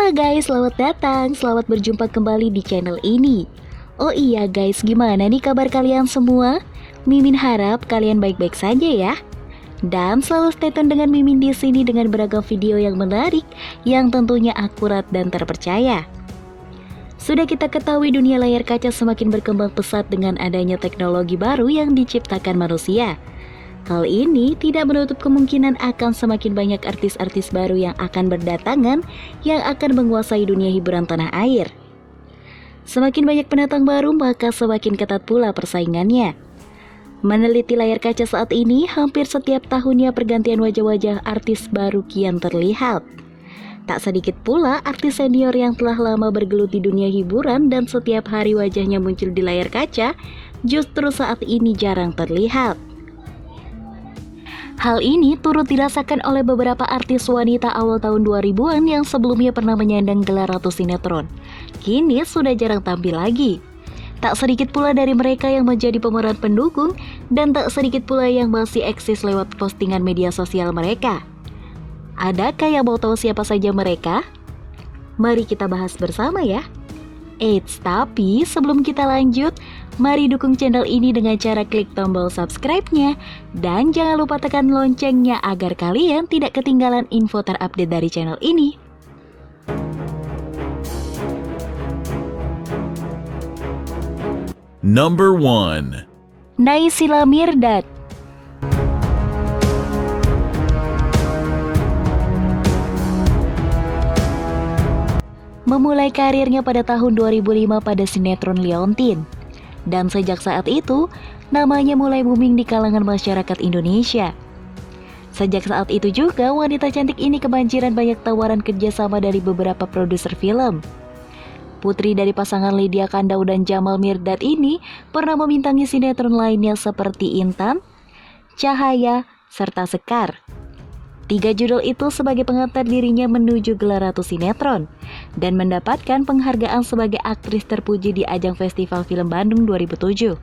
Halo guys, selamat datang, selamat berjumpa kembali di channel ini. Oh iya guys, gimana nih kabar kalian semua? Mimin harap kalian baik-baik saja ya. Dan selalu stay tune dengan Mimin di sini dengan beragam video yang menarik, yang tentunya akurat dan terpercaya. Sudah kita ketahui dunia layar kaca semakin berkembang pesat dengan adanya teknologi baru yang diciptakan manusia. Hal ini tidak menutup kemungkinan akan semakin banyak artis-artis baru yang akan berdatangan yang akan menguasai dunia hiburan tanah air. Semakin banyak pendatang baru, maka semakin ketat pula persaingannya. Meneliti layar kaca saat ini, hampir setiap tahunnya pergantian wajah-wajah artis baru kian terlihat. Tak sedikit pula artis senior yang telah lama bergelut di dunia hiburan dan setiap hari wajahnya muncul di layar kaca, justru saat ini jarang terlihat. Hal ini turut dirasakan oleh beberapa artis wanita awal tahun 2000-an yang sebelumnya pernah menyandang gelar ratu sinetron. Kini sudah jarang tampil lagi. Tak sedikit pula dari mereka yang menjadi pemeran pendukung dan tak sedikit pula yang masih eksis lewat postingan media sosial mereka. Adakah yang mau tahu siapa saja mereka? Mari kita bahas bersama ya. Eits, tapi sebelum kita lanjut, mari dukung channel ini dengan cara klik tombol subscribe-nya dan jangan lupa tekan loncengnya agar kalian tidak ketinggalan info terupdate dari channel ini. Number 1. Naysila Mirdad. Memulai karirnya pada tahun 2005 pada sinetron Liontin. Dan sejak saat itu, namanya mulai booming di kalangan masyarakat Indonesia. Sejak saat itu juga, wanita cantik ini kebanjiran banyak tawaran kerjasama dari beberapa produser film. Putri dari pasangan Lydia Kandau dan Jamal Mirdad ini pernah membintangi sinetron lainnya seperti Intan, Cahaya, serta Sekar. 3 judul itu sebagai pengantar dirinya menuju gelar ratu sinetron dan mendapatkan penghargaan sebagai aktris terpuji di ajang Festival Film Bandung 2007.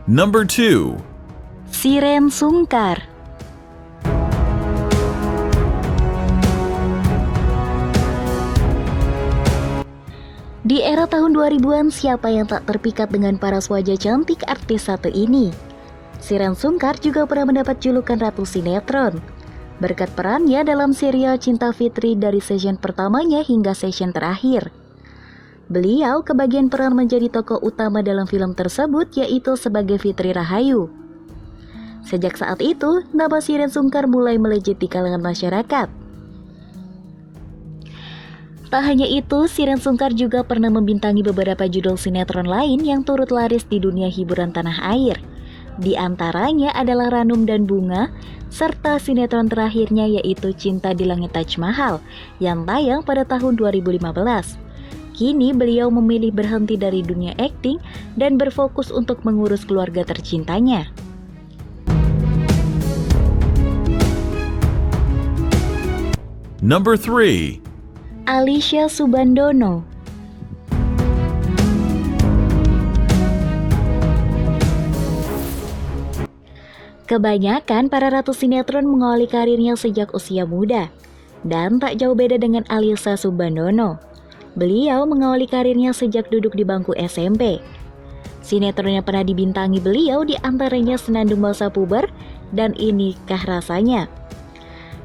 Number 2. Shireen Sungkar. Di era tahun 2000-an, siapa yang tak terpikat dengan paras wajah cantik artis satu ini? Shireen Sungkar juga pernah mendapat julukan Ratu Sinetron. Berkat perannya dalam serial Cinta Fitri dari season pertamanya hingga season terakhir. Beliau kebagian peran menjadi tokoh utama dalam film tersebut, yaitu sebagai Fitri Rahayu. Sejak saat itu, nama Shireen Sungkar mulai melejit di kalangan masyarakat. Tak hanya itu, Shireen Sungkar juga pernah membintangi beberapa judul sinetron lain yang turut laris di dunia hiburan tanah air. Di antaranya adalah Ranum dan Bunga, serta sinetron terakhirnya yaitu Cinta di Langit Taj Mahal yang tayang pada tahun 2015. Kini beliau memilih berhenti dari dunia akting dan berfokus untuk mengurus keluarga tercintanya. Number 3. Alicia Subandono. Kebanyakan para ratu sinetron mengawali karirnya sejak usia muda, dan tak jauh beda dengan Alicia Subandono. Beliau mengawali karirnya sejak duduk di bangku SMP. Sinetron yang pernah dibintangi beliau diantaranya Senandung Masa Puber dan Inikah Rasanya.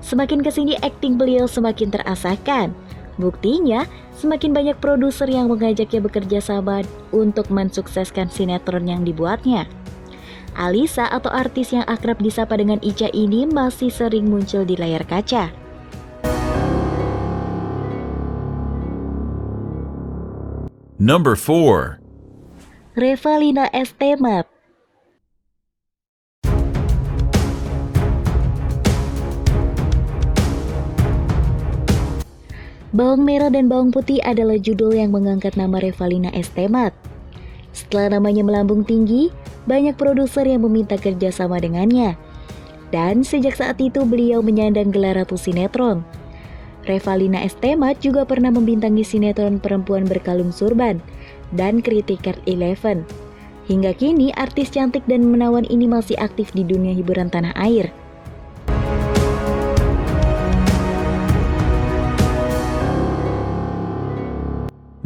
Semakin kesini akting beliau semakin terasahkan. Buktinya, semakin banyak produser yang mengajaknya bekerja sama untuk mensukseskan sinetron yang dibuatnya. Alisa atau artis yang akrab disapa dengan Ica ini masih sering muncul di layar kaca. Number 4. Revalina S. Temat. Bawang Merah dan Bawang Putih adalah judul yang mengangkat nama Revalina S. Temat. Setelah namanya melambung tinggi, banyak produser yang meminta kerjasama dengannya. Dan sejak saat itu beliau menyandang gelar Ratu Sinetron. Revalina S. Temat juga pernah membintangi sinetron Perempuan Berkalung Surban dan Critical 11. Hingga kini, artis cantik dan menawan ini masih aktif di dunia hiburan tanah air.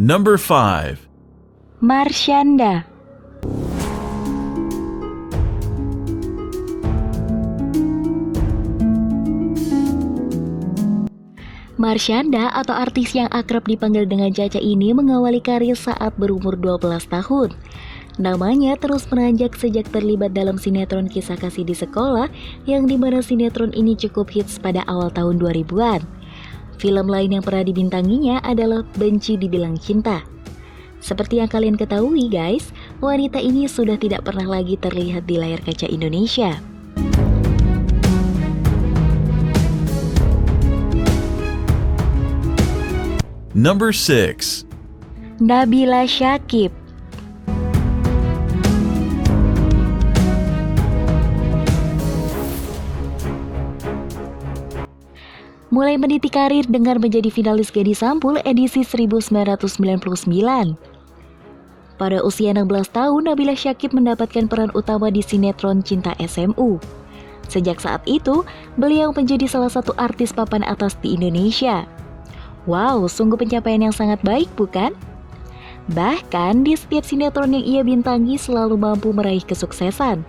Number 5. Marshanda. Marshanda atau artis yang akrab dipanggil dengan Caca ini mengawali karir saat berumur 12 tahun. Namanya terus menanjak sejak terlibat dalam sinetron Kisah Kasih di Sekolah yang dimana sinetron ini cukup hits pada awal tahun 2000-an. Film lain yang pernah dibintanginya adalah Benci Dibilang Cinta. Seperti yang kalian ketahui guys, wanita ini sudah tidak pernah lagi terlihat di layar kaca Indonesia. Number 6. Nabila Syakib. Mulai meniti karir dengan menjadi finalis Gadis Sampul edisi 1999. Pada usia 16 tahun, Nabila Syakib mendapatkan peran utama di sinetron Cinta SMU. Sejak saat itu, beliau menjadi salah satu artis papan atas di Indonesia. Wow, sungguh pencapaian yang sangat baik bukan? Bahkan di setiap sinetron yang ia bintangi selalu mampu meraih kesuksesan.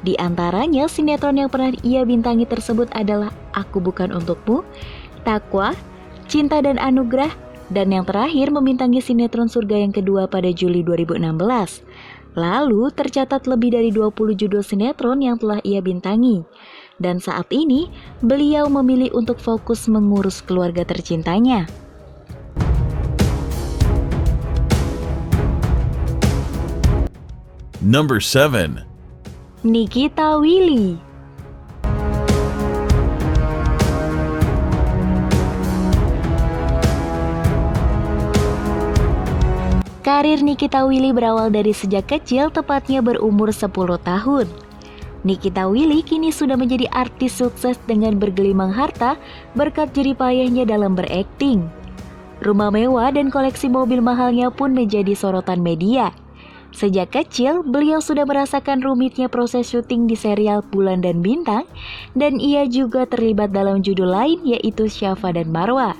Di antaranya sinetron yang pernah ia bintangi tersebut adalah Aku Bukan Untukmu, Takwa, Cinta dan Anugerah, dan yang terakhir membintangi sinetron Surga yang kedua pada Juli 2016. Lalu tercatat lebih dari 20 judul sinetron yang telah ia bintangi. Dan saat ini, beliau memilih untuk fokus mengurus keluarga tercintanya. Number 7. Nikita Willy. Karir Nikita Willy berawal dari sejak kecil, tepatnya berumur 10 tahun. Nikita Willy kini sudah menjadi artis sukses dengan bergelimang harta berkat jeripayahnya dalam berakting. Rumah mewah dan koleksi mobil mahalnya pun menjadi sorotan media. Sejak kecil, beliau sudah merasakan rumitnya proses syuting di serial Bulan dan Bintang, dan ia juga terlibat dalam judul lain yaitu Syafa dan Marwa.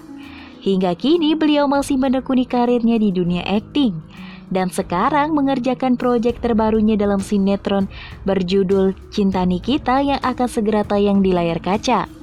Hingga kini beliau masih menekuni karirnya di dunia akting, dan sekarang mengerjakan proyek terbarunya dalam sinetron berjudul Cinta Nikita yang akan segera tayang di layar kaca.